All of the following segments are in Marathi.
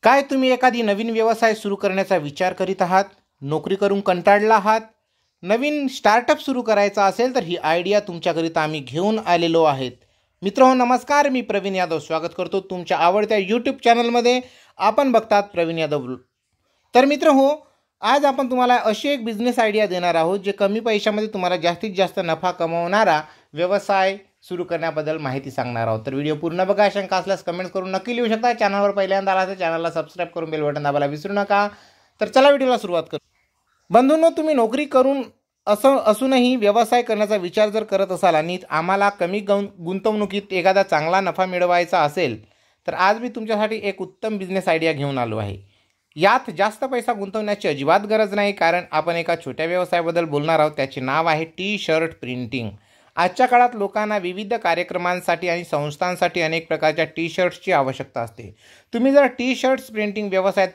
काय तुम्ही एखादी नवीन व्यवसाय सुरू करण्याचा विचार करीत आहात? नोकरी करून कंटाळला आहात? नवीन स्टार्टअप सुरू करायचा असेल तर ही आयडिया तुमच्याकरिता आम्ही घेऊन आलेलो आहेत. मित्रहो नमस्कार, मी प्रवीण यादव स्वागत करतो तुमच्या आवडत्या यूट्यूब चॅनलमध्ये. आपण बघतात प्रवीण यादव. तर मित्रहो, आज आपण तुम्हाला अशी एक बिझनेस आयडिया देणार आहोत जे कमी पैशामध्ये तुम्हाला जास्तीत जास्त नफा कमवणारा व्यवसाय सुरू करण्याबद्दल माहिती सांगणार आहोत. तर व्हिडिओ पूर्ण बघा. शंका असल्यास कमेंट्स करून नक्की लिहू शकता. चॅनलवर पहिल्यांदा आला तर चॅनलला सबस्क्राईब करून बेल बटन दाबायला विसरू नका. तर चला व्हिडिओला सुरुवात करू. बंधूंनो, तुम्ही नोकरी करून असूनही व्यवसाय करण्याचा विचार जर करत असाल आणि आम्हाला कमी गुंतवणुकीत एखादा चांगला नफा मिळवायचा असेल तर आज मी तुमच्यासाठी एक उत्तम बिझनेस आयडिया घेऊन आलो आहे. यात जास्त पैसा गुंतवण्याची अजिबात गरज नाही, कारण आपण एका छोट्या व्यवसायाबद्दल बोलणार आहोत. त्याचे नाव आहे टी शर्ट प्रिंटिंग. आजच्या काळात लोकांना विविध कार्यक्रमांसाठी आणि संस्थांसाठी अनेक प्रकारच्या टी शर्ट्सची आवश्यकता असते. तुम्ही जर टी शर्ट्स प्रिंटिंग व्यवसायात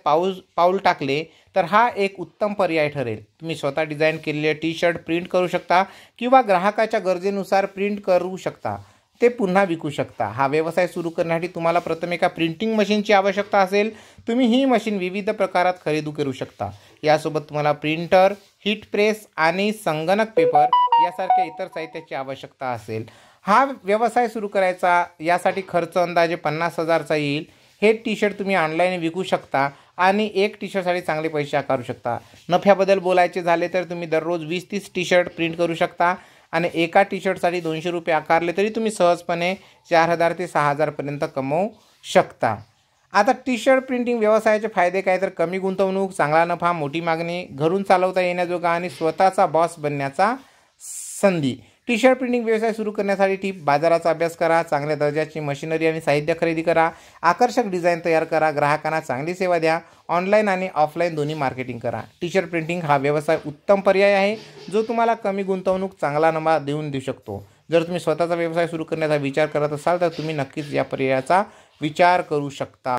पाऊल टाकले तर हा एक उत्तम पर्याय ठरेल. तुम्ही स्वतः डिझाईन केलेले टी शर्ट प्रिंट करू शकता किंवा ग्राहकाच्या गरजेनुसार प्रिंट करू शकता, ते पुन्हा विकू शकता. हा व्यवसाय सुरू करण्यासाठी तुम्हाला प्रथम एका प्रिंटिंग मशीनची आवश्यकता असेल. तुम्ही ही मशीन विविध प्रकारात खरेदी करू शकता. यासोबत तुम्हाला प्रिंटर, हीट प्रेस आणि संगणक पेपर यासारख्या इतर साहित्याची आवश्यकता असेल. हा व्यवसाय सुरू करायचा यासाठी खर्च अंदाजे 50,000चा येईल. हे टी शर्ट तुम्ही ऑनलाईन विकू शकता आणि एक टी शर्टसाठी चांगले पैसे आकारू शकता. नफ्याबद्दल बोलायचे झाले तर तुम्ही दररोज 20-30 टी शर्ट प्रिंट करू शकता आणि एका टी शर्टसाठी 200 रुपये आकारले तरी तुम्ही सहजपणे 4,000 ते 6,000पर्यंत कमवू शकता. आता टी शर्ट प्रिंटिंग व्यवसायाचे फायदे काय, तर कमी गुंतवणूक, चांगला नफा, मोठी मागणी, घरून चालवता येण्याजोगा आणि स्वतःचा बॉस बनण्याचा संधी. टी शर्ट प्रिंटिंग व्यवसाय सुरू करण्यासाठी टिप: बाजाराचा अभ्यास करा, चांगल्या दर्जाची मशिनरी आणि साहित्य खरेदी करा, आकर्षक डिझाईन तयार करा, ग्राहकांना चांगली सेवा द्या, ऑनलाईन आणि ऑफलाईन दोन्ही मार्केटिंग करा. टी शर्ट प्रिंटिंग हा व्यवसाय उत्तम पर्याय आहे जो तुम्हाला कमी गुंतवणूक, चांगला नफा देऊ शकतो. जर तुम्ही स्वतःचा व्यवसाय सुरू करण्याचा विचार करत असाल तर तुम्ही नक्कीच या पर्यायाचा विचार करू शकता.